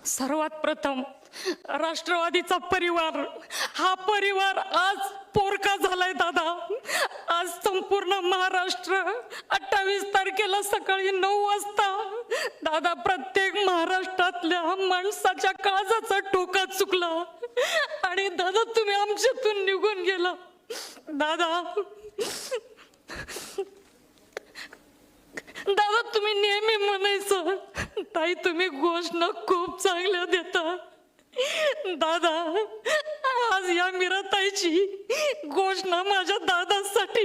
सर्वात प्रथम राष्ट्रवादीचा परिवार, हा परिवार आज पोरका झालाय दादा. आज संपूर्ण महाराष्ट्र 28 तारखेला सकाळी 9 वाजता दादा प्रत्येक महाराष्ट्रातल्या माणसाच्या काळजाचा टोका चुकला आणि दादा तुम्ही आमच्यातून निघून गेला. दादा दादा तुम्ही नेहमी म्हणायचं ताई तुम्ही घोषणा खूप चांगल्या देता. दादा आज या मीराताईची घोषणा माझ्या दादासाठी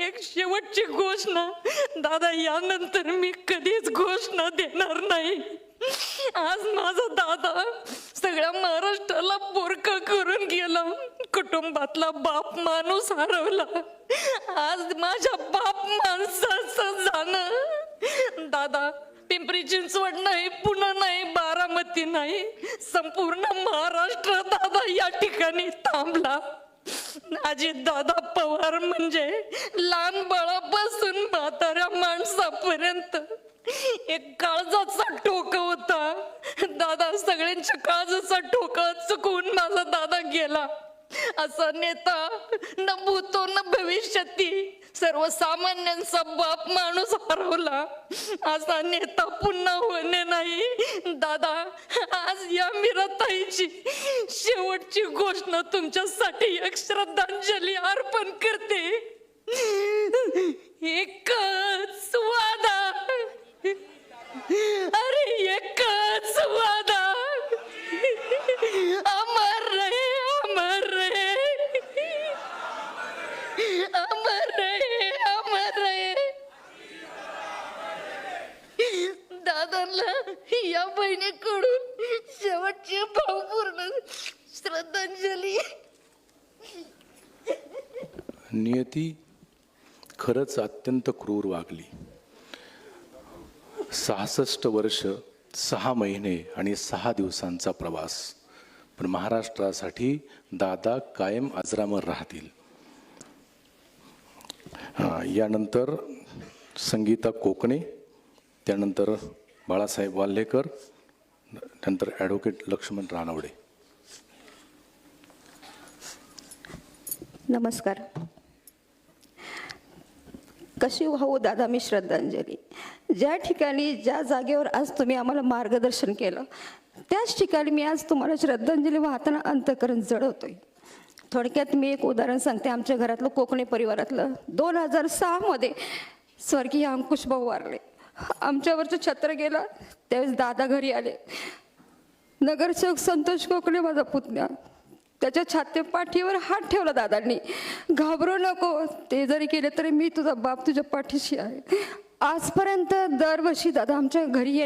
एक शेवटची घोषणा. दादा यानंतर मी कधीच घोषणा देणार नाही. आज माझा दादा सगळ्या महाराष्ट्राला पोरका करून गेला, कुटुंबातला बाप माणूस हरवला. आज माझ्या बाप माणसाचं जाणं दादा पिंपरी चिंचवड नाही, पुणे नाही, बारामती नाही, संपूर्ण महाराष्ट्र दादा या ठिकाणी थांबला. अजित दादा पवार म्हणजे लहान बाळापासून म्हाताऱ्या माणसापर्यंत एक काळजाचा ठोका होता. दादा सगळ्यांच्या काळजाचा ठोका चुकवून माझा दादा गेला. असा नेता न भूतो न भविष्यती सर्वसामान्यांचा बाप माणूस हरवला. असा नेता पुन्हा होणे नाही. दादा आज या मीराताईची शेवटची घोषणा तुमच्यासाठी एक श्रद्धांजली अर्पण करते. एकच वादा, अरे एकच वादा, अमर रे अमर रे अमर रे अमर रे. दादांना या बहिणीकडून शेवटची भावपूर्ण श्रद्धांजली. नियती खरंच अत्यंत क्रूर वागली. 66 वर्ष 6 महिने आणि 6 दिवसांचा प्रवास, पण महाराष्ट्रासाठी दादा कायम अजरामर राहतील. यानंतर संगीता कोकणे, त्यानंतर बाळासाहेब वाल्हेकर, नंतर ॲडव्होकेट लक्ष्मण रानवडे. नमस्कार. कशी वाहू दादा मी श्रद्धांजली. ज्या ठिकाणी ज्या जागेवर आज तुम्ही आम्हाला मार्गदर्शन केलं त्याच ठिकाणी मी आज तुम्हाला श्रद्धांजली वाहताना अंतःकरण जडवतोय. थोडक्यात मी एक उदाहरण सांगते. आमच्या घरातलं कोकणी परिवारातलं 2006 मध्ये स्वर्गीय अंकुश भाऊ वारले. आमच्यावरचं छत्र गेलं त्यावेळेस दादा घरी आले. नगरसेवक संतोष कोकणे माझा पुतण्या, त्याच्या छाती पाठीवर हात ठेवला दादांनी. घाबरू नको, ते जरी केले तरी मी तुझा बाप तुझ्या पाठीशी आहे. आजपर्यंत दरवर्षी दादा आमच्या घरी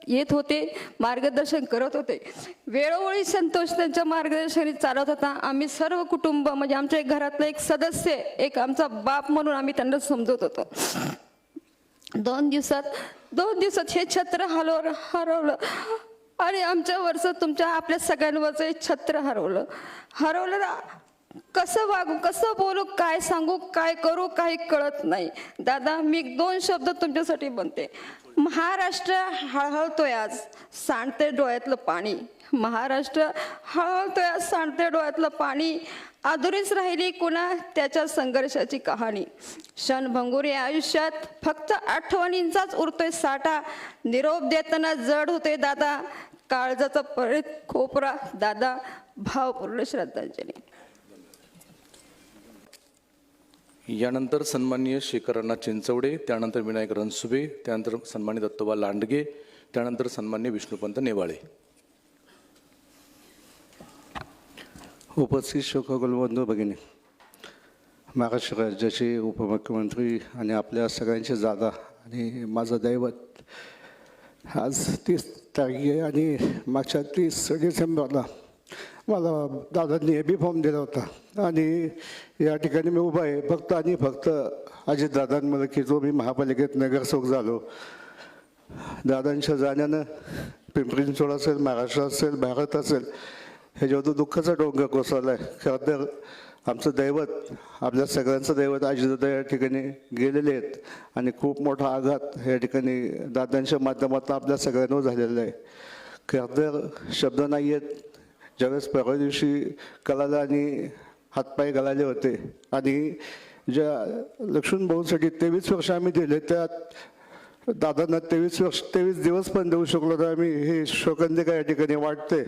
येत होते, मार्गदर्शन करत होते. वेळोवेळी संतोष त्यांच्या मार्गदर्शनाने चालत होता. आम्ही सर्व कुटुंब म्हणजे आमच्या घरातलं एक सदस्य, एक आमचा बाप म्हणून आम्ही त्यांना समजत होतो. 2 दिवसात हे छत्र हरवलं आणि आमच्या वरचं तुमच्या आपल्या सगळ्यांवरचं एक छत्र हरवलं ना. कसं वागू, कसं बोलू, काय सांगू, काय करू, काही कळत नाही. दादा मी 2 शब्द तुमच्यासाठी बनते. महाराष्ट्र हळहळतोय आज, सांडते डोळ्यातलं पाणी. महाराष्ट्र हळहळतोय आज, सांडते डोळ्यातलं पाणी. अधुरीच राहिली कुणा त्याच्या संघर्षाची कहाणी. क्षणभंगुर या आयुष्यात फक्त आठवणींचाच उरतोय साठा. निरोप देताना जड होते दादा, काळजाचा परत खोपरा. दादा भावपूर्ण श्रद्धांजली. यानंतर सन्माननीय शेखरांना चिंचवडे, त्यानंतर विनायक रणसुबे, त्यानंतर सन्मान्य दत्तोबा लांडगे, त्यानंतर सन्मान्य विष्णुपंत नेवाळे. उपस्थित शोकगुलबंधू भगिनी, महाराष्ट्र राज्याचे उपमुख्यमंत्री आणि आपल्या सगळ्यांचे दादा आणि माझं दैवत, आज 30 तारीख आहे आणि मागच्या 30 डिसेंबरला मला दादांनी बी फॉर्म दिला होता आणि या ठिकाणी मी उभा आहे फक्त आणि फक्त अजितदादांमध्ये की जो मी महापालिकेत नगरसेवक झालो. दादांच्या जाण्यानं पिंपरी चिंचवड असेल, महाराष्ट्र असेल, भारत असेल, ह्याच्यावर दुःखाचा डोंगर कोसळला आहे. खरं तर आमचं दैवत, आपल्या सगळ्यांचं दैवत अजितदादा या ठिकाणी गेलेले आहेत आणि खूप मोठा आघात या ठिकाणी दादांच्या माध्यमातून आपल्या सगळ्यांवर झालेला आहे. खरं शब्द नाही आहेत. ज्यावेळेस परवा दिवशी कलाला आणि हातपाय घालायले होते आणि ज्या लक्ष्मण भाऊंसाठी 23 वर्ष आम्ही दिले, त्यात दादांना 23 दिवस पण देऊ शकलो तर आम्ही हे शोकंतिका या ठिकाणी वाटते.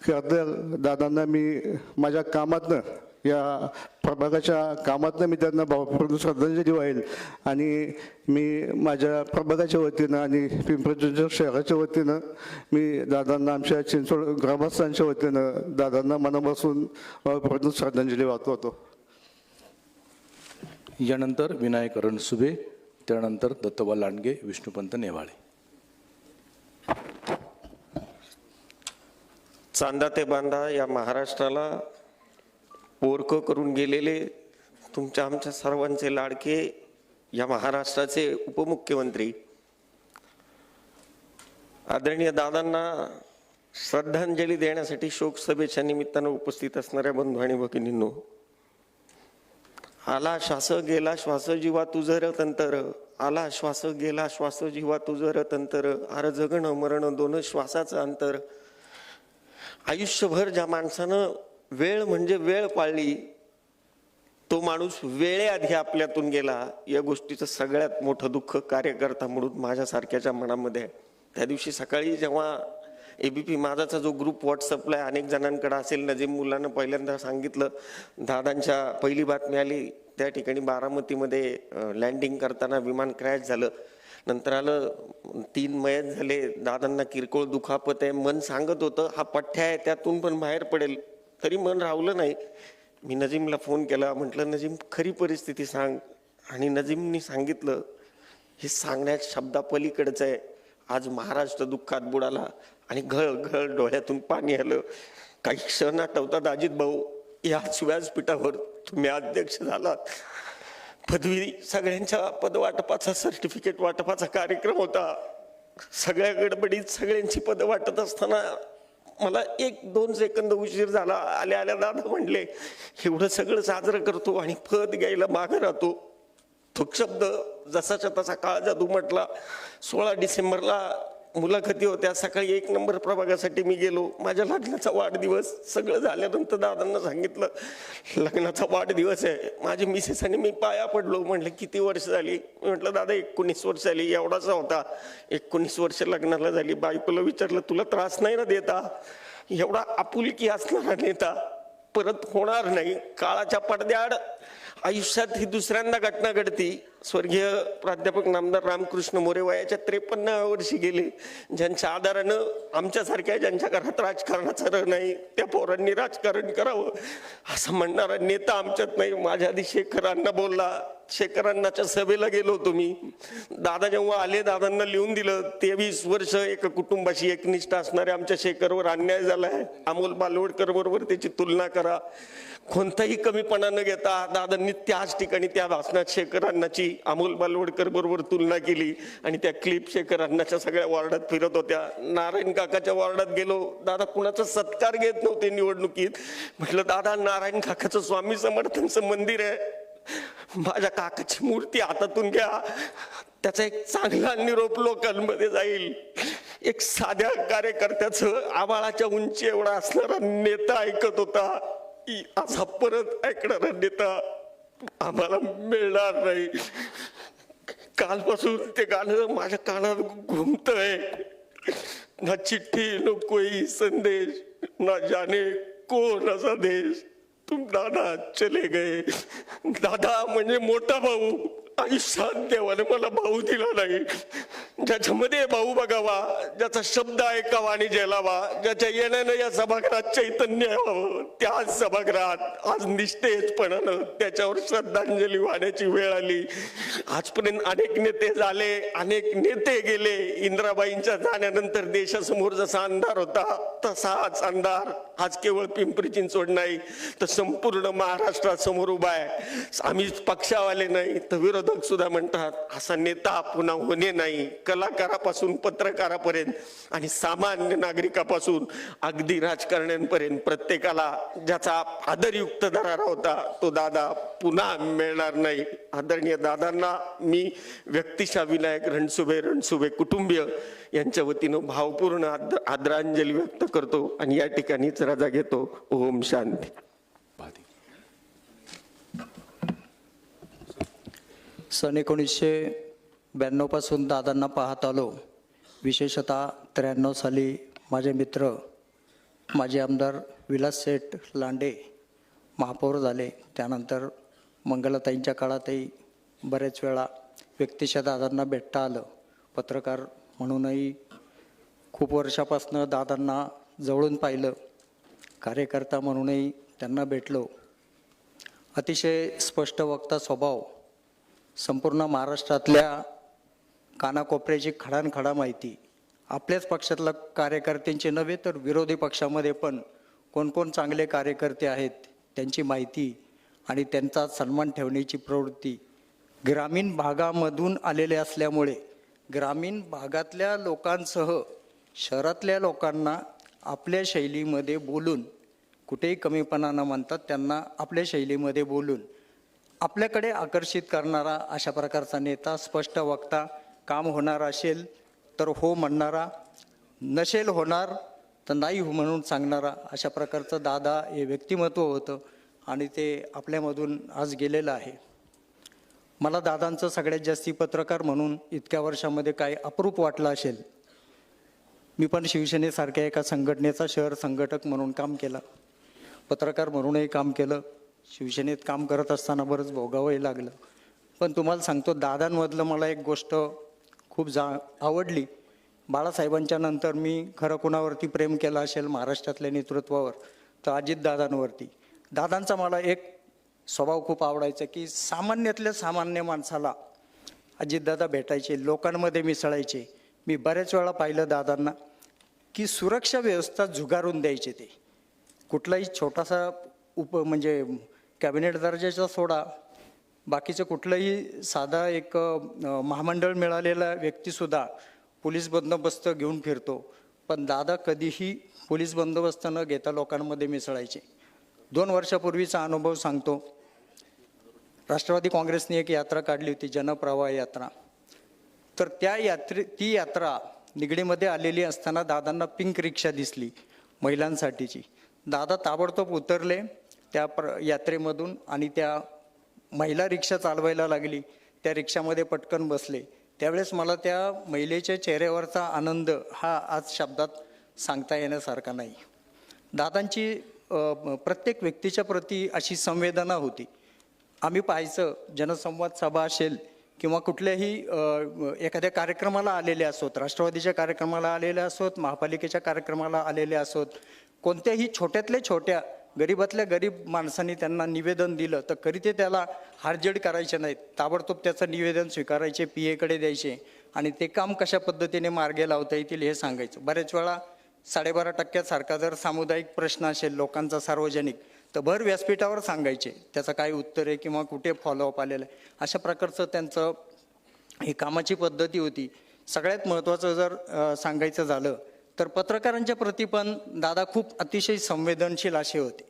खरं दादांना मी माझ्या कामातनं, या प्रभागाच्या कामातनं मी त्यांना भावपूर्ण श्रद्धांजली वाहील आणि मी माझ्या प्रभागाच्या वतीनं आणि पिंपरी चिंचवड शहराच्या वतीनं मी दादांना, आमच्या चिंचवड ग्रामस्थांच्या वतीनं दादांना मनापासून भावपूर्ण श्रद्धांजली वाहतो. यानंतर विनायक रणसुभे, त्यानंतर दत्तोबा लांडगे, विष्णुपंत नेवाळे. चांदा ते बांधा या महाराष्ट्राला पोरकं करून गेलेले तुमच्या आमच्या सर्वांचे लाडके या महाराष्ट्राचे उपमुख्यमंत्री आदरणीय दादांना श्रद्धांजली देण्यासाठी शोक सभेच्या निमित्तानं उपस्थित असणाऱ्या बंधू आणि भगिनींनो, आला श्वास गेला श्वास जीवा तुझं रतंतर, आला श्वास गेला श्वास जीवा तुझं रतंतर, आर जगणं मरण दोन श्वासाचं अंतर. आयुष्यभर ज्या माणसानं वेळ म्हणजे वेळ पाळली, तो माणूस वेळेआधी आपल्यातून गेला, या गोष्टीचं सगळ्यात मोठं दुःख कार्यकर्ता म्हणून माझ्यासारख्याच्या मनामध्ये आहे. त्या दिवशी सकाळी जेव्हा ABP माझाचा जो ग्रुप व्हॉट्सअपला अनेक जणांकडे असेल, नजीम मुलांना पहिल्यांदा सांगितलं, दादांच्या पहिली बातमी आली त्या ठिकाणी बारामतीमध्ये लँडिंग करताना विमान क्रॅश झालं. नंतर आलं 3 मयत झाले, दादांना किरकोळ दुखापत आहे. मन सांगत होतं हा पठ्ठ्या आहे, त्यातून पण बाहेर पडेल, तरी मन रावलं नाही. मी नजीमला फोन केला, म्हटलं नजीम खरी परिस्थिती सांग. आणि नजीमनी सांगितलं, हे सांगण्याच्या शब्दापलीकडचं आहे. आज महाराष्ट्र दुःखात बुडाला आणि घळ घळ डोळ्यातून पाणी आलं. काही क्षण आठवतात अजित भाऊ, याच व्यासपीठावर तुम्ही अध्यक्ष झालात. पदवी सगळ्यांच्या पदवाटपाचा, सर्टिफिकेट वाटपाचा कार्यक्रम होता. सगळ्या गडबडीत सगळ्यांची पद वाटत असताना मला 1-2 सेकंद उशीर झाला. आल्या आल्या दादा म्हणले, एवढं सगळं साजरं करतो आणि पद घ्यायला मागं राहतो. तो शब्द जसाच्या तसा काळ जादू म्हटला. 16 डिसेंबरला मुलाखती होत्या. सकाळी 1 नंबर प्रभागासाठी मी गेलो. माझ्या लग्नाचा वाढदिवस सगळं झाल्यानंतर दादांना सांगितलं, लग्नाचा वाढदिवस आहे. माझे मिसेस आणि मी पाया पडलो. म्हटलं किती वर्ष झाली? म्हटलं दादा 19 वर्ष झाली. एवढासा होता. 19 वर्ष लग्नाला झाली. बायकोला विचारलं, तुला त्रास नाही ना देता? एवढा आपुलकी असणारा नेता परत होणार नाही. काळाच्या पडद्याआड आयुष्यात ही दुसऱ्यांदा घटना घडती. स्वर्गीय प्राध्यापक नामदार रामकृष्ण मोरे वयाच्या 53व्या वर्षी गेले. ज्यांच्या आधारानं आमच्यासारख्या ज्यांच्या घरात राजकारणाचा रं नाही, त्या पोरांनी राजकारण करावं असं म्हणणारा नेता आमच्यात नाही. माझ्या आधी शेखरांना बोलला. शेखरांनाच्या सभेला गेलो होतो मी. दादा जेव्हा आले, दादांना लिहून दिलं, 23 वर्ष एक कुटुंबाशी एकनिष्ठ असणारे आमच्या शेखरवर अन्याय झालाय. अमोल बालवडकर बरोबर त्याची तुलना करा. कोणताही कमीपणा न घेता दादांनी त्याच ठिकाणी त्या भाषणात शेखरांनाची अमोल बालवडकर बरोबर तुलना केली आणि त्या क्लिप शेखरांनाच्या सगळ्या वॉर्डात फिरत होत्या. नारायण काकाच्या वॉर्डात गेलो. दादा कुणाचा सत्कार घेत नव्हते निवडणुकीत. म्हटलं दादा, नारायण काकाचं स्वामी समर्थांचं मंदिर आहे, माझ्या काकाची मूर्ती हातातून घ्या. त्याचा एक चांगला निरोप लोकांमध्ये जाईल. एक साध्या कार्यकर्त्याचं आबाळाच्या उंची एवढा असणारा नेता ऐकत होता. असा परत ऐकणारा नेता आम्हाला मिळणार नाही. कालपासून ते गाणं माझ्या कानात घुमतंय. ना चिठ्ठी न कोई संदेश, ना जाने कौन असा देश, तुम दादा चले गए. दादा म्हणजे मोठा भाऊ. आयुष्यात देवाने मला भाऊ दिला नाही. ज्याच्यामध्ये भाऊ बघावा, ज्याचा शब्द ऐकावा आणि जेलावा, ज्याच्या येण्यानं या सभागृहात चैतन्य यावं, त्याच सभागृहात आज निष्ठेजपणानं त्याच्यावर श्रद्धांजली वाहण्याची वेळ आली. आजपर्यंत अनेक नेते झाले, अनेक नेते गेले. इंदिराबाईंच्या जाण्यानंतर देशासमोर जसा अंधार होता, तसाच अंधार आज केवळ पिंपरी चिंचवड नाही तर संपूर्ण महाराष्ट्रासमोर उभा आहे. आम्ही पक्षावाले नाही तर विरोधक सुद्धा म्हणतात, असा नेता पुन्हा होणे नाही. कलाकारापासून पत्रकारापर्यंत आणि सामान्य नागरिकापासून अगदी राजकारण्यांपर्यंत प्रत्येकाला ज्याचा आदरयुक्त दरारा होता, तो दादा पुन्हा मिळणार नाही. आदरणीय दादांना मी व्यक्तिशः विनायक रणसुभे कुटुंबीय यांच्या वतीनं भावपूर्ण आदरांजली व्यक्त करतो आणि या ठिकाणीच रजा घेतो. ओम शांती. सन 1992 पासून दादांना पाहत आलो. विशेषतः 93 साली माझे मित्र माजी आमदार विलास शेठ लांडे महापौर झाले. त्यानंतर मंगलाताईंच्या काळातही बरेच वेळा व्यक्तिशः दादांना भेटता आलं. पत्रकार म्हणूनही खूप वर्षापासून दादांना जवळून पाहिलं. कार्यकर्ता म्हणूनही त्यांना भेटलो. अतिशय स्पष्ट वक्ता स्वभाव, संपूर्ण महाराष्ट्रातल्या कानाकोपऱ्याची खडानखडा माहिती, आपल्याच पक्षातल्या कार्यकर्त्यांची नव्हे तर विरोधी पक्षामध्ये पण कोण कोण चांगले कार्यकर्ते आहेत त्यांची माहिती आणि त्यांचा सन्मान ठेवण्याची प्रवृत्ती, ग्रामीण भागामधून आलेले असल्यामुळे ग्रामीण भागातल्या लोकांसह शहरातल्या लोकांना आपल्या शैलीमध्ये बोलून, कुठेही कमीपणा न मानतात त्यांना आपल्या शैलीमध्ये बोलून आपल्याकडे आकर्षित करणारा अशा प्रकारचा नेता, स्पष्ट वक्ता, काम होणार असेल तर हो म्हणणारा, नसेल होणार तर नाही हो म्हणून सांगणारा, अशा प्रकारचं दादा हे व्यक्तिमत्व होतं आणि ते आपल्यामधून आज गेलेलं आहे. मला दादांचं सगळ्यात जास्ती पत्रकार म्हणून इतक्या वर्षामध्ये काय अप्रूप वाटलं असेल. मी पण शिवसेनेसारख्या एका संघटनेचा शहर संघटक म्हणून काम केलं, पत्रकार म्हणूनही काम केलं. शिवसेनेत काम करत असताना बरंच भोगावंही लागलं. पण तुम्हाला सांगतो, दादांमधलं मला एक गोष्ट खूप आवडली. बाळासाहेबांच्या नंतर मी खरं कुणावरती प्रेम केलं असेल महाराष्ट्रातल्या नेतृत्वावर तर अजितदादांवरती. दादांचा मला एक स्वभाव खूप आवडायचा की सामान्यातल्या सामान्य माणसाला अजितदादा भेटायचे, लोकांमध्ये मिसळायचे. मी बऱ्याच वेळा पाहिलं दादांना की सुरक्षा व्यवस्था झुगारून द्यायचे. ते कुठलाही छोटासा म्हणजे कॅबिनेट दर्जाचा सोडा, बाकीचं कुठलंही साधा एक महामंडळ मिळालेला व्यक्तीसुद्धा पोलीस बंदोबस्त घेऊन फिरतो. पण दादा कधीही पोलीस बंदोबस्त न घेता लोकांमध्ये मिसळायचे. 2 वर्षापूर्वीचा अनुभव सांगतो. राष्ट्रवादी काँग्रेसने एक यात्रा काढली होती, जनप्रवाह यात्रा. तर त्या ती यात्रा निगडीमध्ये आलेली असताना दादांना पिंक रिक्षा दिसली महिलांसाठीची. दादा ताबडतोब उतरले त्या यात्रेमधून आणि त्या महिला रिक्षा चालवायला लागली. त्या रिक्षामध्ये पटकन बसले. त्यावेळेस मला त्या महिलेच्या चेहऱ्यावरचा आनंद हा आज शब्दात सांगता येण्यासारखा नाही. दादांची प्रत्येक व्यक्तीच्या प्रती अशी संवेदना होती. आम्ही पाहायचं, जनसंवाद सभा असेल किंवा कुठल्याही एखाद्या कार्यक्रमाला आलेले असोत, राष्ट्रवादीच्या कार्यक्रमाला आलेले असोत, महापालिकेच्या कार्यक्रमाला आलेले असोत, कोणत्याही छोट्यातल्या छोट्या गरीबातल्या गरीब माणसांनी त्यांना निवेदन दिलं तर कधी ते त्याला हाडजेड करायचे नाहीत. ताबडतोब त्याचं निवेदन स्वीकारायचे, PA कडे द्यायचे आणि ते काम कशा पद्धतीने मार्गे लावता येतील हे सांगायचं. बऱ्याच वेळा 12.5% सारखा जर सामुदायिक प्रश्न असेल लोकांचा सार्वजनिक तर भर व्यासपीठावर सांगायचे त्याचं काय उत्तर आहे किंवा कुठे फॉलोअप आलेलं आहे. अशा प्रकारचं त्यांचं ही कामाची पद्धती होती. सगळ्यात महत्त्वाचं जर सांगायचं झालं तर पत्रकारांच्या प्रती पण दादा खूप अतिशय संवेदनशील असे होते.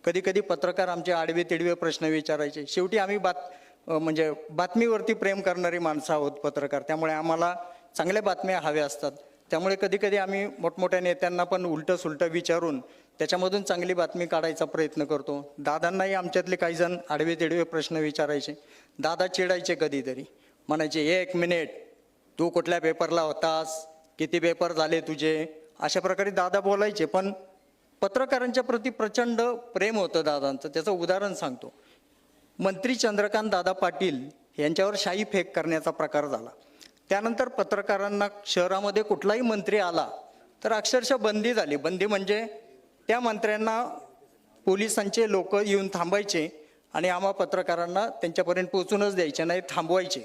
कधी कधी पत्रकार आमचे आडवे तिडवे प्रश्न विचारायचे. शेवटी आम्ही म्हणजे बातमीवरती प्रेम करणारी माणसं आहोत पत्रकार, त्यामुळे आम्हाला चांगल्या बातम्या हव्या असतात. त्यामुळे कधी कधी आम्ही मोठमोठ्या नेत्यांना पण उलटं सुलटं विचारून त्याच्यामधून चांगली बातमी काढायचा प्रयत्न करतो. दादांनाही आमच्यातले काही जण आडवे तिडवे प्रश्न विचारायचे. दादा चिडायचे कधीतरी, म्हणायचे 1 मिनिट तू कुठल्या पेपरला होतास, किती पेपर झाले तुझे, अशा प्रकारे दादा बोलायचे. पण पत्रकारांच्या प्रती प्रचंड प्रेम होतं दादांचं. त्याचं उदाहरण सांगतो. मंत्री चंद्रकांत दादा पाटील यांच्यावर शाई फेक करण्याचा प्रकार झाला. त्यानंतर पत्रकारांना शहरामध्ये कुठलाही मंत्री आला तर अक्षरशः बंदी झाली. बंदी म्हणजे त्या मंत्र्यांना पोलिसांचे लोक येऊन थांबायचे आणि आम्हा पत्रकारांना त्यांच्यापर्यंत पोहोचूनच द्यायचे नाही, थांबवायचे.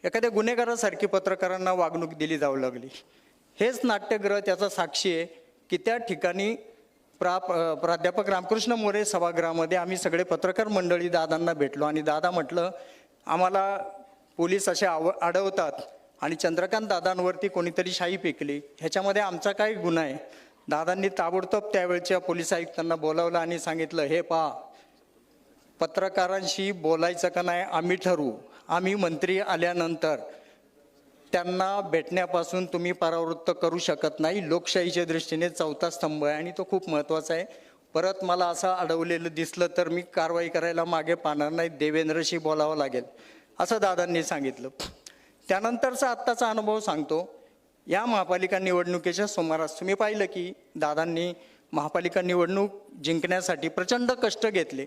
एखाद्या गुन्हेगारासारखी पत्रकारांना वागणूक दिली जाऊ लागली. हेच नाट्यगृह त्याचा साक्षी आहे की त्या ठिकाणी प्राध्यापक रामकृष्ण मोरे सभागृहामध्ये आम्ही सगळे पत्रकार मंडळी दादांना भेटलो आणि दादा म्हटलं, आम्हाला पोलीस असे अडवतात आणि चंद्रकांत दादांवरती कोणीतरी शाई फेकली, ह्याच्यामध्ये आमचा काय गुन्हा आहे. दादांनी ताबडतोब त्यावेळच्या पोलीस आयुक्तांना बोलावलं आणि सांगितलं, हे पहा, पत्रकारांशी बोलायचं का नाही आम्ही ठरवू. आम्ही मंत्री आल्यानंतर त्यांना भेटण्यापासून तुम्ही परावृत्त करू शकत नाही. लोकशाहीच्या दृष्टीने चौथा स्तंभ आहे आणि तो खूप महत्त्वाचा आहे. परत मला असं अडवलेलं दिसलं तर मी कारवाई करायला मागे पाहणार नाही, देवेंद्रशी बोलावं लागेल असं दादांनी सांगितलं. त्यानंतरचा आत्ताचा अनुभव सांगतो. या महापालिका निवडणुकीच्या सुमारास तुम्ही पाहिलं की दादांनी महापालिका निवडणूक जिंकण्यासाठी प्रचंड कष्ट घेतले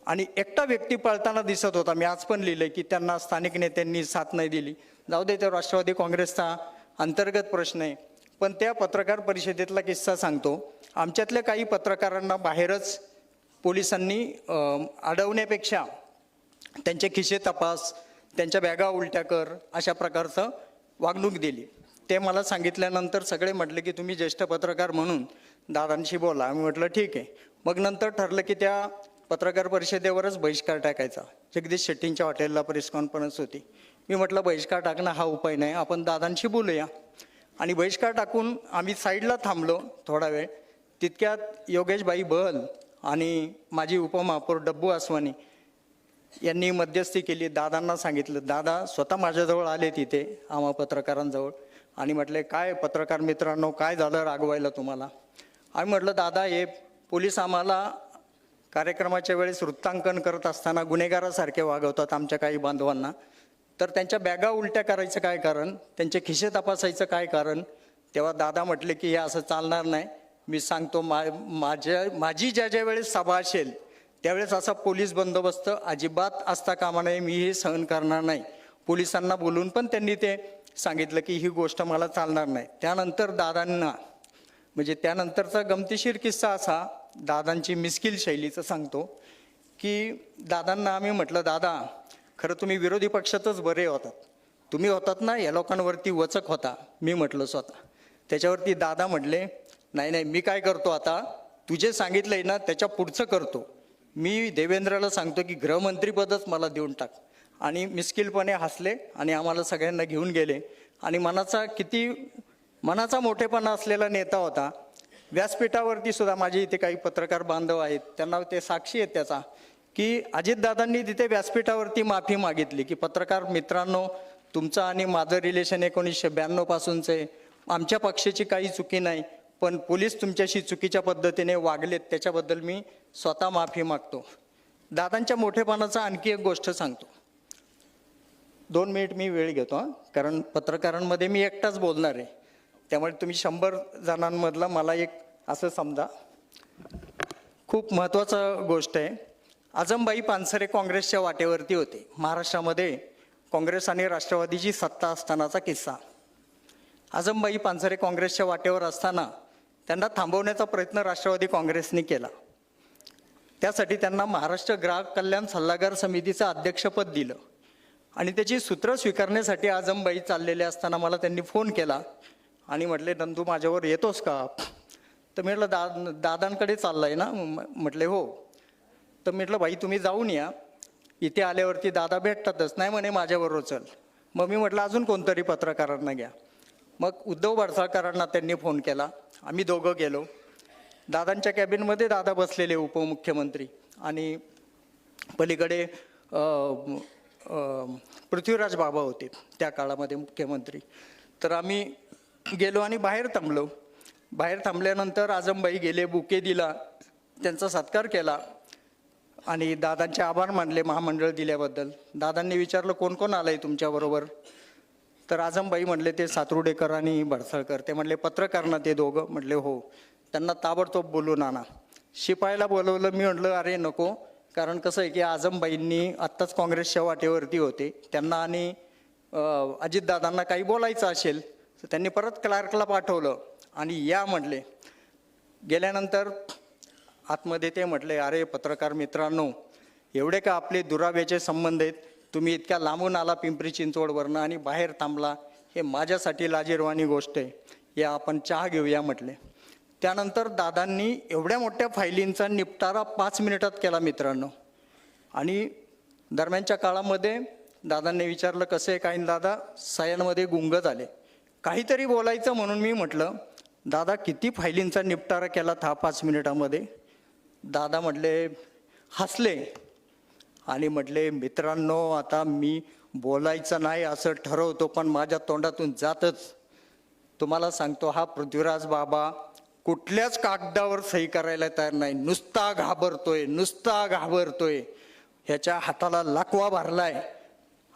आणि एकटा व्यक्ती पळताना दिसत होता. मी आज पण लिहिलंय की त्यांना स्थानिक नेत्यांनी साथ नाही दिली. जाऊ दे, तो राष्ट्रवादी काँग्रेसचा अंतर्गत प्रश्न आहे. पण त्या पत्रकार परिषदेतला किस्सा सांगतो. आमच्यातल्या काही पत्रकारांना बाहेरच पोलिसांनी अडवण्यापेक्षा त्यांचे खिसे तपास, त्यांच्या बॅगा उलट्या कर अशा प्रकारचं वागणूक दिली. ते मला सांगितल्यानंतर सगळे म्हटले की तुम्ही ज्येष्ठ पत्रकार म्हणून दादांशी बोला. आम्ही म्हटलं ठीक आहे. मग नंतर ठरलं की त्या पत्रकार परिषदेवरच बहिष्कार टाकायचा. जगदीश शेट्टींच्या हॉटेलला प्रेस कॉन्फरन्स होती. मी म्हटलं बहिष्कार टाकणं हा उपाय नाही, आपण दादांशी बोलूया. आणि बहिष्कार टाकून आम्ही साईडला थांबलो थोडा वेळ. तितक्यात योगेशबाई बहल आणि माझी उपमहापौर डब्बू आसवानी यांनी मध्यस्थी केली. दादांना सांगितलं. दादा स्वतः माझ्याजवळ आले तिथे आम्हा पत्रकारांजवळ आणि म्हटले काय पत्रकार मित्रांनो काय झालं रागवायला तुम्हाला. आम्ही म्हटलं दादा हे पोलीस आम्हाला कार्यक्रमाच्या वेळेस वृत्तांकन करत असताना गुन्हेगारासारखे वागवतात आमच्या काही बांधवांना. तर त्यांच्या बॅगा उलट्या करायचं काय कारण, त्यांचे खिसे तपासायचं काय कारण. तेव्हा दादा म्हटले की हे असं चालणार नाही. मी सांगतो माझी ज्या वेळेस सभा असेल त्यावेळेस असा पोलीस बंदोबस्त अजिबात असता कामा नये. मी हे सहन करणार नाही. पोलिसांना बोलून पण त्यांनी ते सांगितलं की ही गोष्ट मला चालणार नाही. त्यानंतर दादांना म्हणजे त्यानंतरचा गमतीशीर किस्सा असा, दादांची मिस्किल शैलीचं सांगतो की दादांना आम्ही म्हटलं दादा खरं तुम्ही विरोधी पक्षातच बरे होतात, तुम्ही होतात ना या लोकांवरती वचक होता. मी म्हटलं स्वतः. त्याच्यावरती दादा म्हटले नाही नाही मी काय करतो आता, तुझे सांगितलंय ना त्याच्या पुढचं करतो. मी देवेंद्रला सांगतो की गृहमंत्रीपदच मला देऊन टाक. आणि मिस्किलपणे हसले आणि आम्हाला सगळ्यांना घेऊन गेले. आणि मनाचा मोठेपणा असलेला नेता होता. व्यासपीठावरती सुद्धा माझे इथे काही पत्रकार बांधव आहेत, त्यांना ते साक्षी आहेत त्याचा, की अजितदादांनी तिथे व्यासपीठावरती माफी मागितली की पत्रकार मित्रांनो तुमचं आणि माझं रिलेशन 1992 पासूनचं आहे, आमच्या पक्षाची काही चुकी नाही, पण पोलीस तुमच्याशी चुकीच्या पद्धतीने वागलेत त्याच्याबद्दल मी स्वतः माफी मागतो. दादांच्या मोठेपणाचा आणखी एक गोष्ट सांगतो. 2 मिनिट मी वेळ घेतो कारण पत्रकारांमध्ये मी एकटाच बोलणार आहे. त्यामुळे तुम्ही 100 जणांमधला मला एक असं समजा. खूप महत्त्वाचं गोष्ट आहे. आजमबाई पानसरे काँग्रेसच्या वाटेवरती होते. महाराष्ट्रामध्ये काँग्रेस आणि राष्ट्रवादीची सत्ता असतानाचा किस्सा. आजमबाई पानसरे काँग्रेसच्या वाटेवर असताना त्यांना थांबवण्याचा प्रयत्न राष्ट्रवादी काँग्रेसने केला. त्यासाठी त्यांना महाराष्ट्र ग्राहक कल्याण सल्लागार समितीचं अध्यक्षपद दिलं आणि त्याची सूत्र स्वीकारण्यासाठी आजमबाई चाललेले असताना मला त्यांनी फोन केला आणि म्हटले नंदू माझ्यावर येतोस का. तर म्हटलं दादांकडे चाललाय ना. म्हटले हो. तर म्हटलं बाई तुम्ही जाऊन या, इथे आल्यावरती दादा भेटतातच. नाही म्हणे माझ्याबरोबर चल. मग मी म्हटलं अजून कोणतरी पत्रकारांना घ्या. मग उद्धव भडसाळकरांना त्यांनी फोन केला. आम्ही दोघं गेलो. दादांच्या कॅबिनमध्ये दादा बसलेले उपमुख्यमंत्री आणि पलीकडे पृथ्वीराज बाबा होते त्या काळामध्ये मुख्यमंत्री. तर आम्ही गेलो आणि बाहेर थांबलो. बाहेर थांबल्यानंतर आजमबाई गेले, बुके दिला, त्यांचा सत्कार केला आणि दादांचे आभार मानले महामंडळ दिल्याबद्दल. दादांनी विचारलं कोण कोण आलंय तुमच्याबरोबर. तर आजमबाई म्हणले ते सातरुडेकर आणि भडसाळकर. ते म्हणले पत्रकार ना ते दोघं. म्हटले हो. त्यांना ताबडतोब बोलून आणा. शिपायाला बोलवलं. मी म्हटलं अरे नको, कारण कसं आहे की आजमबाईंनी आत्ताच काँग्रेसच्या वाटेवरती होते, त्यांना आणि अजितदादांना काही बोलायचं असेल तर त्यांनी परत क्लार्कला पाठवलं आणि या म्हटले. गेल्यानंतर आतमध्ये ते म्हटले अरे पत्रकार मित्रांनो एवढे का आपले दुराव्याचे संबंध आहेत, तुम्ही इतक्या लांबून आला पिंपरी चिंचवडवरनं आणि बाहेर थांबला, हे माझ्यासाठी लाजिरवाणी गोष्ट आहे, या आपण चहा घेऊया म्हटले. त्यानंतर दादांनी एवढ्या मोठ्या फायलींचा निपटारा 5 मिनिटात केला मित्रांनो. आणि दरम्यानच्या काळामध्ये दादांनी विचारलं कसं आहे काय. दादा सह्यांमध्ये गुंग झाले. काहीतरी बोलायचं म्हणून मी म्हटलं दादा किती फायलींचा निपटारा केला 5 मिनिटामध्ये. दादा म्हटले हसले आणि म्हटले मित्रांनो आता मी बोलायचं नाही असं ठरवतो, पण माझ्या तोंडातून जातच. तुम्हाला सांगतो, हा पृथ्वीराज बाबा कुठल्याच कागदावर सही करायला तयार नाही, नुसता घाबरतोय. ह्याच्या हाताला लाकवा भरलाय.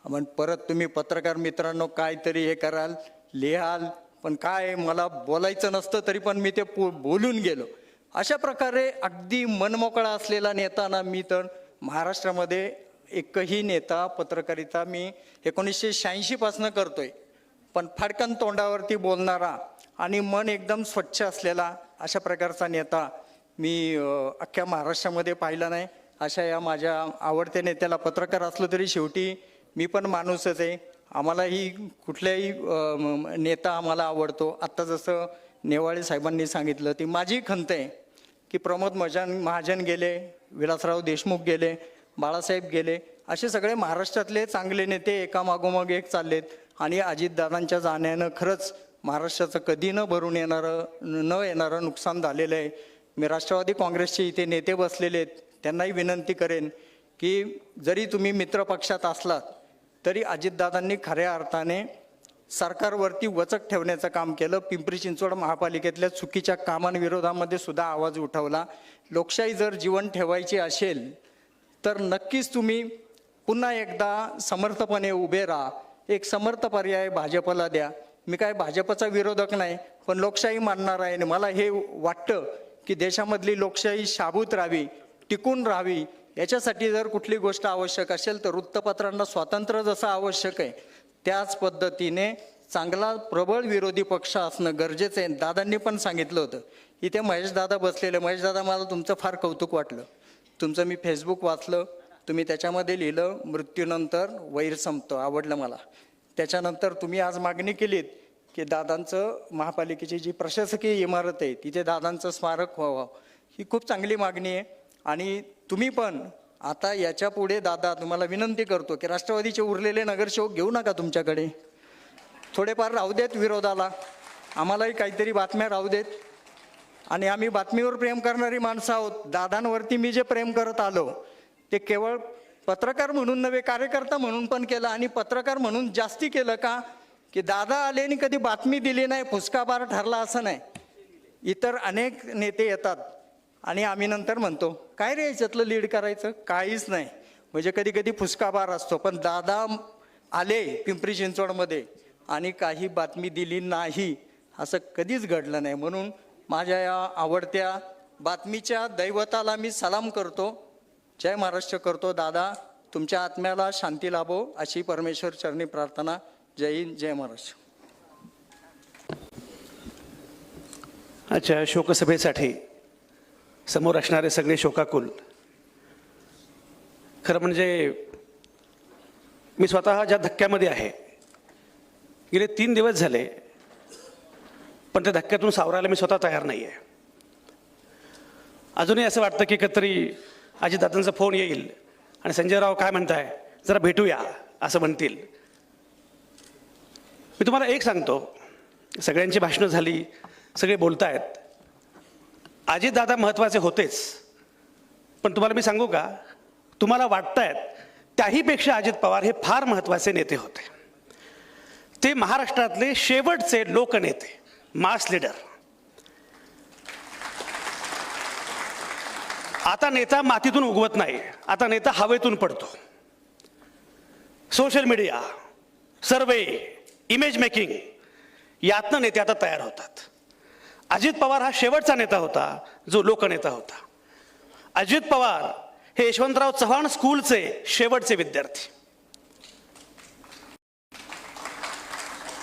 मग परत तुम्ही पत्रकार मित्रांनो काहीतरी हे कराल, लिहाल, पण काय मला बोलायचं नसतं तरी पण मी ते बोलून गेलो. अशा प्रकारे अगदी मनमोकळा असलेला नेता ना मी तर महाराष्ट्रामध्ये एकही नेता पत्रकारिता मी 1986 पासून करतोय, पण फडकन तोंडावरती बोलणारा आणि मन एकदम स्वच्छ असलेला अशा प्रकारचा नेता मी अख्ख्या महाराष्ट्रामध्ये पाहिला नाही. अशा या माझ्या आवडत्या नेत्याला, पत्रकार असलो तरी शेवटी मी पण माणूसच आहे. आम्हालाही कुठल्याही नेता आम्हाला आवडतो. आत्ता जसं नेवाळे साहेबांनी सांगितलं ती माझी खंत आहे की प्रमोद महाजन गेले, विलासराव देशमुख गेले, बाळासाहेब गेले, असे सगळे महाराष्ट्रातले चांगले नेते एकामागोमाग एक चाललेत. आणि अजितदादांच्या जाण्यानं खरंच महाराष्ट्राचं कधी न भरून येणारं नुकसान झालेलं आहे. मी राष्ट्रवादी काँग्रेसचे इथे नेते बसलेले आहेत, त्यांनाही विनंती करेन की जरी तुम्ही मित्रपक्षात असलात तरी अजितदादांनी खऱ्या अर्थाने सरकारवरती वचक ठेवण्याचं काम केलं. पिंपरी चिंचवड महापालिकेतल्या चुकीच्या कामांविरोधामध्ये सुद्धा आवाज उठवला. लोकशाही जर जीवन ठेवायची असेल तर नक्कीच तुम्ही पुन्हा एकदा समर्थपणे उभे राहा. एक समर्थ पर्याय भाजपला द्या. मी काय भाजपचा विरोधक नाही, पण लोकशाही मानणार आहे. मला हे वाटतं की देशामधली लोकशाही शाबूत राहावी, टिकून राहावी. याच्यासाठी जर कुठली गोष्ट आवश्यक असेल तर वृत्तपत्रांना स्वातंत्र्य जसं आवश्यक आहे त्याच पद्धतीने चांगला प्रबळ विरोधी पक्ष असणं गरजेचं आहे. दादांनी पण सांगितलं होतं. इथे महेशदादा बसलेले. महेशदादा, मला तुमचं फार कौतुक वाटलं. तुमचं मी फेसबुक वाचलं. तुम्ही त्याच्यामध्ये लिहिलं मृत्यूनंतर वैर संपतं, आवडलं मला. त्याच्यानंतर तुम्ही आज मागणी केलीत की दादांचं महापालिकेची जी प्रशासकीय इमारत आहे तिथे दादांचं स्मारक व्हावं. ही खूप चांगली मागणी आहे. आणि तुम्ही पण आता याच्या पुढे दादा तुम्हाला विनंती करतो की राष्ट्रवादीचे उरलेले नगरसेवक घेऊ नका तुमच्याकडे. थोडेफार राहू देत विरोधाला, आम्हालाही काहीतरी बातम्या राहू देत. आणि आम्ही बातमीवर प्रेम करणारी माणसं आहोत. दादांवरती मी जे प्रेम करत आलो ते केवळ पत्रकार म्हणून नव्हे, कार्यकर्ता म्हणून पण केलं. आणि पत्रकार म्हणून जास्ती केलं का की दादा आले आणि कधी बातमी दिली नाही, फुसकाबार ठरला असं नाही. इतर अनेक नेते येतात आणि आम्ही नंतर म्हणतो काय रे याच्यातलं लीड करायचं, काहीच नाही. म्हणजे कधी कधी फुसकाबार असतो. पण दादा आले पिंपरी चिंचवडमध्ये आणि काही बातमी दिली नाही असं कधीच घडलं नाही. म्हणून माझ्या या आवडत्या बातमीच्या दैवताला मी सलाम करतो, जय महाराष्ट्र करतो. दादा, तुमच्या आत्म्याला शांती लाभो अशी परमेश्वर चरणी प्रार्थना. जय हिंद, जय महाराष्ट्र. अच्छा, शोकसभेसाठी समोर असणारे सगळे शोकाकुल. खरं म्हणजे मी स्वतः ज्या धक्क्यामध्ये आहे, गेले 3 दिवस झाले, पण त्या धक्क्यातून सावरायला मी स्वतः तयार नाही आहे. अजूनही असं वाटतं की कधीतरी अजितदादांचा फोन येईल आणि संजय राव काय म्हणताय, जरा भेटूया असं म्हणतील. मी तुम्हाला एक सांगतो, सगळ्यांची भाषणं झाली, सगळे बोलतायत. अजितदादा महत्त्वाचे होतेच, पण तुम्हाला मी सांगू का, तुम्हाला वाटतायत त्याहीपेक्षा अजित पवार हे फार महत्त्वाचे नेते होते. ते महाराष्ट्रातले शेवटचे लोकनेते, मास लीडर. आता नेता मातीतून उगवत नाही, आता नेता हवेतून पडतो. सोशल मीडिया, सर्वे, इमेज मेकिंग यातनं नेते आता तयार होतात. अजित पवार हा शेवटचा नेता होता जो लोकनेता होता. अजित पवार हे यशवंतराव चव्हाण स्कूलचे शेवटचे विद्यार्थी.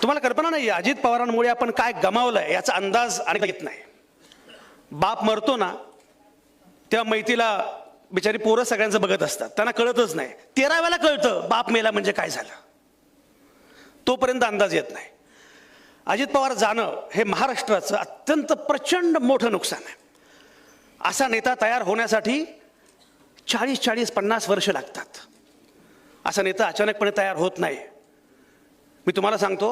तुम्हाला कल्पना नाही अजित पवारांमुळे आपण काय गमावलंय याचा अंदाज आणि येत नाही. बाप मरतो ना तेव्हा मैतीला बिचारी पोरं सगळ्यांचं बघत असतात, त्यांना कळतच नाही. 13 वेळा कळतं बाप मेला म्हणजे काय झालं, तोपर्यंत अंदाज येत नाही. अजित पवार जाणं हे महाराष्ट्राचं अत्यंत प्रचंड मोठं नुकसान आहे. असा नेता तयार होण्यासाठी 40-50 वर्ष लागतात. असा नेता अचानकपणे तयार होत नाही. मी तुम्हाला सांगतो,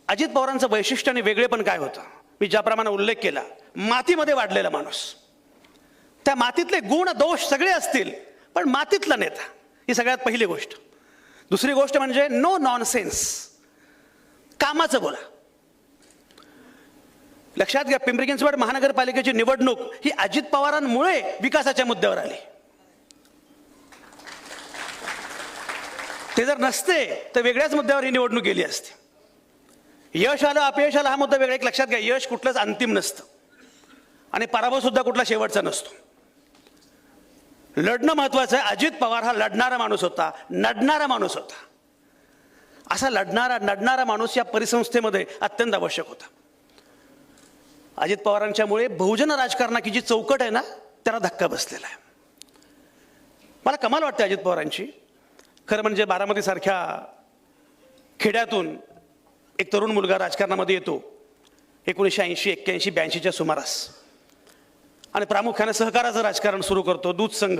अजित पवारांचं वैशिष्ट्य आणि वेगळेपण काय होतं. मी ज्याप्रमाणे उल्लेख केला, मातीमध्ये वाढलेला माणूस. त्या मातीतले गुण दोष सगळे असतील, पण मातीतला नेता ही सगळ्यात पहिली गोष्ट. दुसरी गोष्ट म्हणजे नो नॉनसेन्स, कामाचं बोला. लक्षात घ्या, पिंपरी चिंचवड महानगरपालिकेची निवडणूक ही अजित पवारांमुळे विकासाच्या मुद्द्यावर आली. ते जर नसते तर वेगळ्याच मुद्द्यावर ही निवडणूक गेली असती. यश आलं अपयश आलं हा मुद्दा वेगळा. एक लक्षात घ्या, यश कुठलंच अंतिम नसतं आणि पराभव सुद्धा कुठला शेवटचा नसतो. लढणं महत्वाचं आहे. अजित पवार हा लढणारा माणूस होता, नडणारा माणूस होता. असा नडणारा माणूस या परिसंस्थेमध्ये अत्यंत आवश्यक होता. अजित पवारांच्यामुळे बहुजन राजकारणाची जी चौकट आहे ना, त्याला धक्का बसलेला आहे. मला कमाल वाटते अजित पवारांची. खरं म्हणजे बारामतीसारख्या खेड्यातून एक तरुण मुलगा राजकारणामध्ये येतो 1980, 81, 82च्या सुमारास, आणि प्रामुख्याने सहकाराचं राजकारण सुरू करतो. दूध संघ,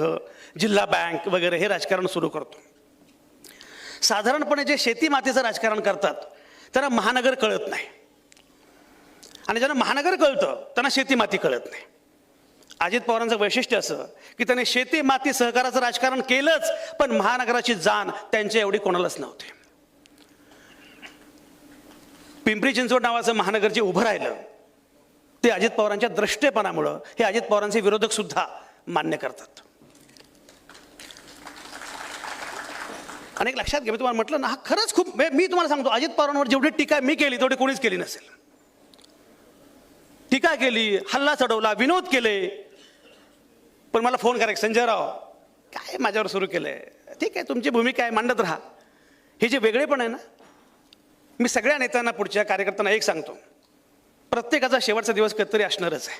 जिल्हा बँक वगैरे हे राजकारण सुरू करतो. साधारणपणे जे शेती मातीचं राजकारण करतात त्यांना महानगर कळत नाही, आणि ज्यांना महानगर कळतं त्यांना शेती माती कळत नाही. अजित पवारांचं वैशिष्ट्य असं की त्यांनी शेती माती सहकाराचं राजकारण केलंच, पण महानगराची जाण त्यांच्या एवढी कोणालाच नव्हती. पिंपरी चिंचवड नावाचं महानगर जे उभं राहिलं ते अजित पवारांच्या द्रष्टेपणामुळं हे अजित पवारांचे विरोधक सुद्धा मान्य करतात. आणि एक लक्षात घ्या, मी तुम्हाला म्हटलं ना, हा खरंच खूप, मी तुम्हाला सांगतो, अजित पवारांवर जेवढी टीका मी केली तेवढी कोणीच केली नसेल. टीका केली, हल्ला चढवला, विनोद केले, पण मला फोन करा, संजय राव काय माझ्यावर सुरू केलंय, ठीक आहे तुमची भूमिका आहे, मांडत राहा. हे जे वेगळेपण आहे ना, मी सगळ्या नेत्यांना, पुढच्या कार्यकर्त्यांना एक सांगतो, प्रत्येकाचा शेवटचा दिवस कधीतरी असणारच आहे.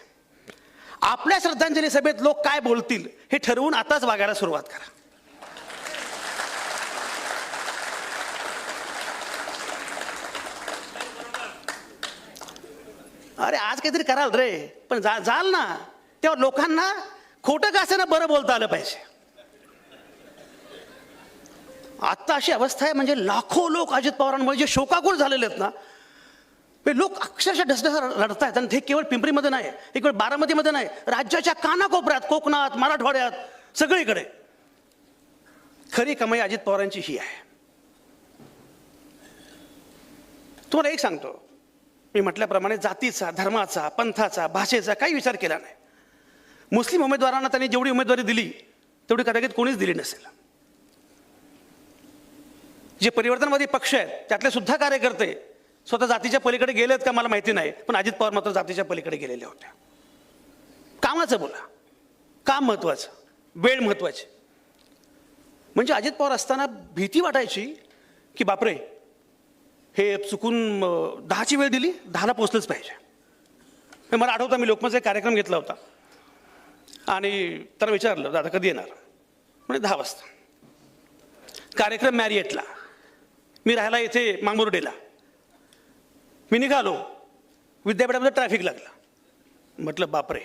आपल्या श्रद्धांजली सभेत लोक काय बोलतील हे ठरवून आताच वागायला सुरुवात करा. अरे आज काहीतरी कराल रे, पण जाल ना तेव्हा लोकांना खोटं का असेना बरं बोलता आलं पाहिजे. आत्ता अशी अवस्था आहे, म्हणजे लाखो लोक अजित पवारांमुळे जे शोकाकुल झालेले आहेत ना, ते लोक अक्षरशः ढसढस रडतायत. आणि हे केवळ पिंपरीमध्ये नाही, एक वेळ बारामतीमध्ये नाही, राज्याच्या कानाकोपऱ्यात, कोकणात, मराठवाड्यात, सगळीकडे खरी कमाई अजित पवारांची ही आहे. तुम्हाला एक सांगतो, मी म्हटल्याप्रमाणे जातीचा, धर्माचा, पंथाचा, भाषेचा काही विचार केला नाही. मुस्लिम उमेदवारांना त्यांनी जेवढी उमेदवारी दिली तेवढी कदाचित कोणीच दिली नसेल. जे परिवर्तनवादी पक्ष आहेत त्यातले सुद्धा कार्यकर्ते स्वतः जातीच्या पलीकडे गेलेत का मला माहिती नाही, पण अजित पवार मात्र जातीच्या पलीकडे गेलेले होते. कामाचं बोला, काम महत्वाचं, वेळ महत्वाची. म्हणजे अजित पवार असताना भीती वाटायची की बापरे, हे चुकून 10ची वेळ दिली, 10ला पोचलंच पाहिजे. मला आठवतं, मी लोकमतचा एक कार्यक्रम घेतला होता आणि त्याला विचारलं, दादा कधी येणार, म्हणजे 10 वाजता. कार्यक्रम मॅरिएटला, मी राहायला इथे मांगुर्डेला. मी निघालो, विद्यापीठामध्ये ट्रॅफिक लागला. म्हटलं बापरे.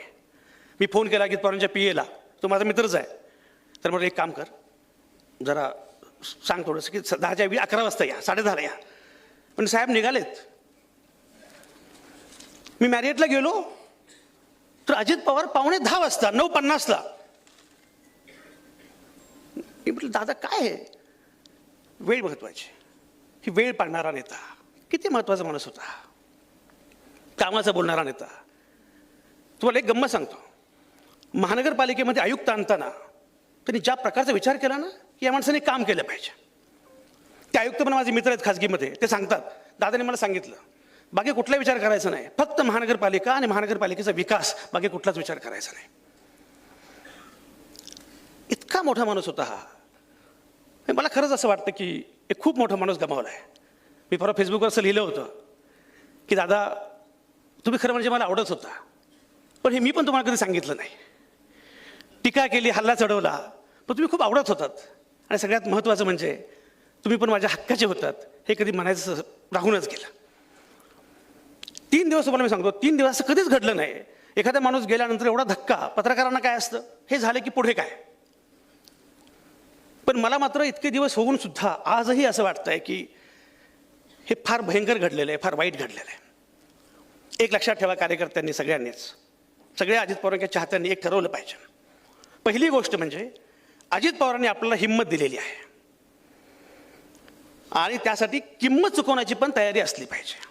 मी फोन केला अजित पवारांच्या PA ला, तो माझा मित्रच आहे. तर म्हटलं एक काम कर, जरा सांग थोडंसं की 10च्या 11 वाजता या, 10:30ला या. पण साहेब निघालेत. मी मॅरिएटला गेलो तर अजित पवार 9:15 वाजता, 9:50ला. मी म्हटलं दादा काय आहे, वेळ महत्वाची. ही वेळ पाळणारा नेता किती महत्वाचा माणूस होता, कामाचा बोलणारा नेता. तुम्हाला एक गंमत सांगतो, महानगरपालिकेमध्ये आयुक्त आणताना त्यांनी ज्या प्रकारचा विचार केला ना, की या माणसाने काम केलं पाहिजे. ते आयुक्त पण माझे मित्र आहेत खाजगीमध्ये, ते सांगतात दादाने मला सांगितलं बाकी कुठला विचार करायचा नाही, फक्त महानगरपालिका आणि महानगरपालिकेचा विकास, बाकी कुठलाच विचार करायचा नाही. इतका मोठा माणूस होता हा. मला खरंच असं वाटतं की एक खूप मोठा माणूस गमावला आहे. मी परवा फेसबुकवर असं लिहिलं होतं की दादा तुम्ही खरं म्हणजे मला आवडत होता, पण हे मी पण तुम्हाला कधी सांगितलं नाही. टीका केली, हल्ला चढवला, पण तुम्ही खूप आवडत होतात. आणि सगळ्यात महत्त्वाचं म्हणजे तुम्ही पण माझ्या हक्काचे होतात, हे कधी म्हणायचं राहूनच गेलं. 3 दिवस तुम्हाला मी सांगतो, 3 दिवस असं कधीच घडलं नाही. एखादा माणूस गेल्यानंतर एवढा धक्का. पत्रकारांना काय असतं, हे झालं की पुढे काय. पण मला मात्र इतके दिवस होऊन सुद्धा आजही असं वाटतंय की हे फार भयंकर घडलेलं आहे, फार वाईट घडलेलं आहे. एक लक्षात ठेवा कार्यकर्त्यांनी, सगळ्यांनीच, सगळ्या अजित पवारांच्या चाहत्यांनी एक ठरवलं पाहिजे. पहिली गोष्ट म्हणजे अजित पवारांनी आपल्याला हिंमत दिलेली आहे. आणि त्यासाठी किंमत चुकवण्याची पण तयारी असली पाहिजे.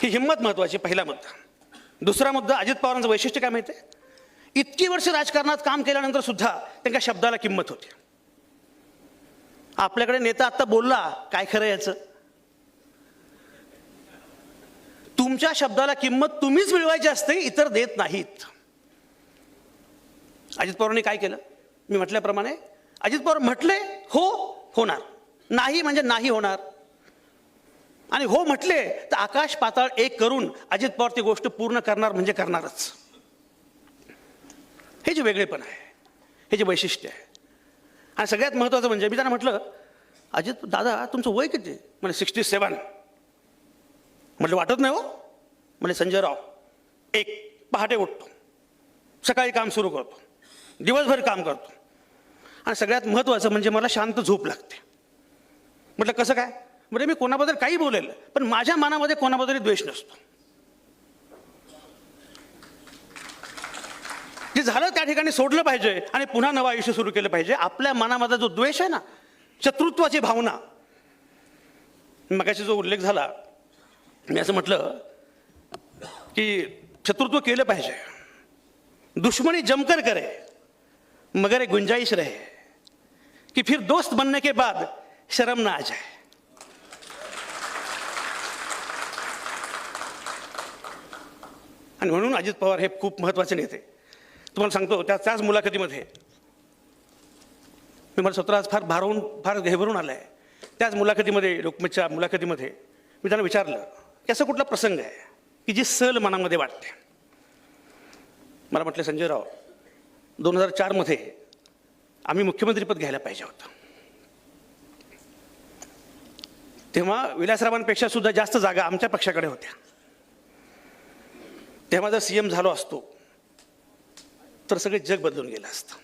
ही हिंमत महत्वाची, पहिला मुद्दा. दुसरा मुद्दा, अजित पवारांचं वैशिष्ट्य काय माहिती आहे? इतकी वर्ष राजकारणात काम केल्यानंतर सुद्धा त्यांच्या शब्दाला किंमत होती. आपल्याकडे नेता आता बोलला, काय खरं याचं? तुमच्या शब्दाला किंमत तुम्हीच मिळवायची असते, इतर देत नाहीत. अजित पवारांनी काय केलं? मी म्हटल्याप्रमाणे अजित पवार म्हटले हो होणार, नाही म्हणजे नाही होणार, आणि हो म्हटले तर आकाश पाताळ एक करून अजित पवार ती गोष्ट पूर्ण करणार म्हणजे करणारच. हे जे वेगळेपण आहे, हे जे वैशिष्ट्य आहे. आणि सगळ्यात महत्त्वाचं म्हणजे मी त्यांना म्हटलं, अजित दादा तुमचं वय किती? म्हणजे 67. म्हटलं वाटत नाही हो. म्हणजे संजय राव, एक पहाटे उठतो, सकाळी काम सुरू करतो, दिवसभर काम करतो, आणि सगळ्यात महत्त्वाचं म्हणजे मला शांत झोप लागते. म्हटलं कसं काय? म्हणजे मी कोणाबद्दल काही बोलेल, पण माझ्या मनामध्ये कोणाबद्दल द्वेष नसतो. जे झालं त्या ठिकाणी सोडलं पाहिजे आणि पुन्हा नवं आयुष्य सुरू केलं पाहिजे. आपल्या मनामध्ये जो द्वेष आहे ना, शत्रुत्वाची भावना, मगाशी जो उल्लेख झाला, मी असं म्हटलं की शत्रुत्व केलं पाहिजे. दुश्मनी जमकर करे मगर एक गुंजाइश रहे कि फिर दोस्त बनने के बाद शर्म ना आ जाए. आणि म्हणून अजित पवार हे खूप महत्त्वाचे नेते. तुम्हाला सांगतो, त्याच मुलाखतीमध्ये मी मला स्वतः आज फार घेबरून आलं आहे. त्याच मुलाखतीमध्ये, लोकमतच्या मुलाखतीमध्ये मी त्यांना विचारलं की असा कुठला प्रसंग आहे की जी सल मनामध्ये वाटते? मला म्हटलं, संजयराव 2004 आम्ही मुख्यमंत्रीपद घ्यायला पाहिजे होतं. तेव्हा विलासरावांपेक्षा सुद्धा जास्त जागा आमच्या पक्षाकडे होत्या. तेव्हा जर सीएम झालो असतो तर सगळे जग बदलून गेलं असतं.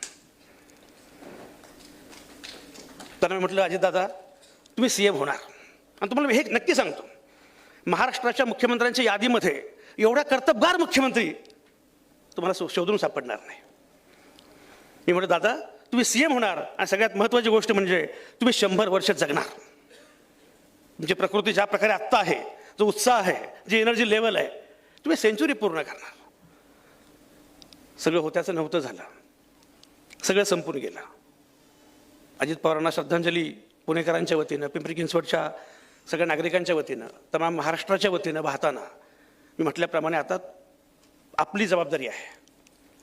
त्यांना म्हटलं, अजितदादा तुम्ही सीएम होणार, आणि तुम्हाला हे नक्की सांगतो, महाराष्ट्राच्या मुख्यमंत्र्यांच्या यादीमध्ये एवढा कर्तबगार मुख्यमंत्री तुम्हाला शोधून सापडणार नाही. मी म्हटलं, दादा तुम्ही सीएम होणार, आणि सगळ्यात महत्त्वाची गोष्ट म्हणजे तुम्ही 100 वर्ष जगणार. म्हणजे प्रकृती ज्या प्रकारे आत्ता आहे, जो उत्साह आहे, जी एनर्जी लेवल आहे, तुम्ही सेंचुरी पूर्ण करणार. सगळं होत्याचं नव्हतं झालं, सगळं संपून गेलं. अजित पवारांना श्रद्धांजली पुणेकरांच्या वतीनं, पिंपरी चिंचवडच्या सगळ्या नागरिकांच्या वतीनं, तमाम महाराष्ट्राच्या वतीनं वाहताना मी म्हटल्याप्रमाणे आता आपली जबाबदारी आहे.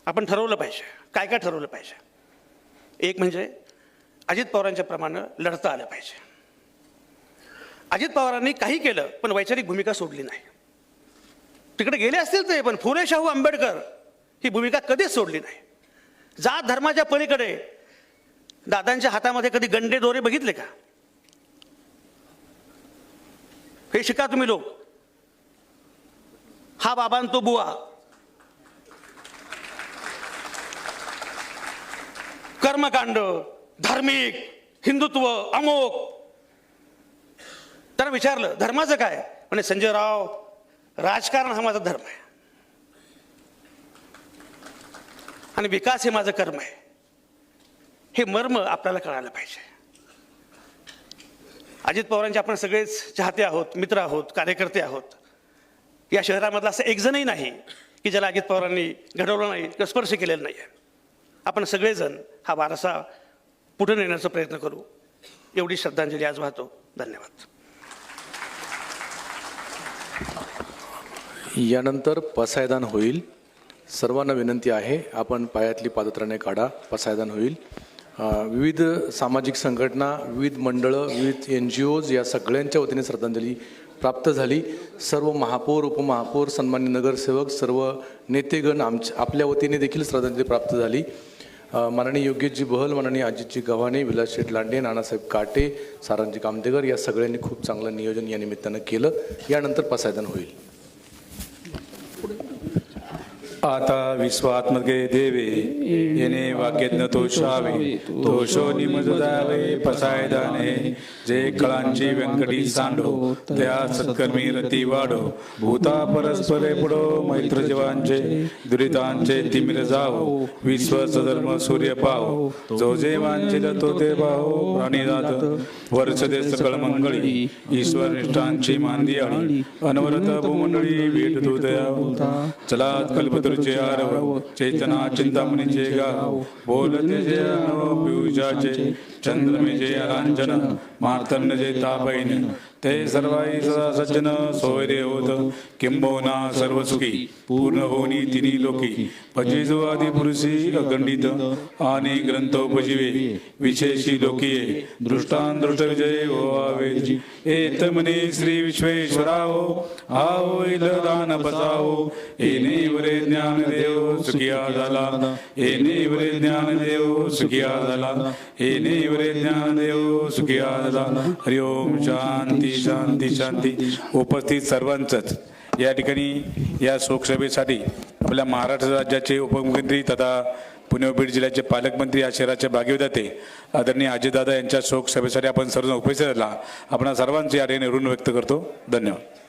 आपण ठरवलं पाहिजे, काय काय ठरवलं पाहिजे. एक म्हणजे अजित पवारांच्या प्रमाणे लढता आलं पाहिजे. अजित पवारांनी काही केलं पण वैचारिक भूमिका सोडली नाही. तिकडे गेले असतील ते, पण फुले शाहू आंबेडकर ही भूमिका कधीच सोडली नाही. जात धर्माच्या पलीकडे दादांच्या हातामध्ये कधी गंडे दोरे बघितले का? हे शिका तुम्ही लोक. हा बाबा तो बुवा, कर्मकांड, धार्मिक, हिंदुत्व, अमोक. त्यांना विचारलं धर्माचं काय? म्हणजे संजय राव, राजकारण हा माझा धर्म आहे आणि विकास हे माझं कर्म आहे. हे मर्म आपल्याला कळायला पाहिजे. अजित पवारांचे आपण सगळेच चाहते आहोत, मित्र आहोत, कार्यकर्ते आहोत. या शहरामधला असं एक जणही नाही की ज्याला अजित पवारांनी घडवलं नाही किंवा स्पर्श केलेला नाही. आपण सगळेजण हा वारसा पुढे नेण्याचा प्रयत्न करू. एवढी श्रद्धांजली आज वाहतो. धन्यवाद. यानंतर पसायदान होईल. सर्वांना विनंती आहे, आपण पायातली पादत्राणे काढा. पसायदान होईल. विविध सामाजिक संघटना, विविध मंडळं, विविध NGOज या सगळ्यांच्या वतीने श्रद्धांजली प्राप्त झाली. सर्व महापौर, उपमहापौर, सन्मान्य नगरसेवक, सर्व नेतेगण आपल्या वतीने देखील श्रद्धांजली प्राप्त झाली. माननीय योगेशजी बहल, माननीय अजितजी गव्हाणे, विलास शेठ लांडे, नानासाहेब काटे, सारंगजी कामदेकर या सगळ्यांनी खूप चांगलं नियोजन या निमित्तानं केलं. यानंतर पसायदान होईल. आता विश्वात्मके देवे येणे वाक्यज्ञ तोषावे तोषो निमज जावे पसायदाने जे कळांची व्यंकटी सांडो त्या सत्कर्मी रती वाढो भूता परस्परे पुढो मैत्र जीवांचे दुरितांचे तिमिर जावो विश्व सधर्म सूर्य पाहो जो जे वांछित तो ते पाहो प्राणीनाथ वर्ष दे सकळ मंगळी ईश्वर निष्ठांची मांदियाळी अनवरत भूमंडळी भेट दूतया चलात कल्पतरुचे आरव चेतना चिंतामणीचे गाव बोलते जे अनव पियुषाचे चंद्रमेचे अलांजन मार्तंड जे तापैन ते सर्वाई सदा सज्जन सोयरे होत किंबहुना सर्व सुखी पूर्ण होनी तिन्ही लोकी पजिजो आदि पुरुषी अखंडित आणि ग्रंथोपजीवे विशेषी लोकीये दृष्टान दृष्ट विजय होवावे एत मने श्री विश्वेश्वराहो आओ इल दान बसावो एने वरे ज्ञान देव सुखिया झाला एने वरे ज्ञान देव सुखिया झाला एने वरे ज्ञान देव सुखिया झाला हरि ओम शांती शांती शांती. उपस्थित सर्वांचंच या ठिकाणी या शोकसभेसाठी आपल्या महाराष्ट्र राज्याचे उपमुख्यमंत्री तथा पुणे व बीड जिल्ह्याचे पालकमंत्री या शहराचे भाग्यविधाते आदरणीय अजितदादा यांच्या शोकसभेसाठी आपण सर्वजण उपस्थित राहिला. आपण सर्वांचे या ठिकाणी ऋण व्यक्त करतो. धन्यवाद.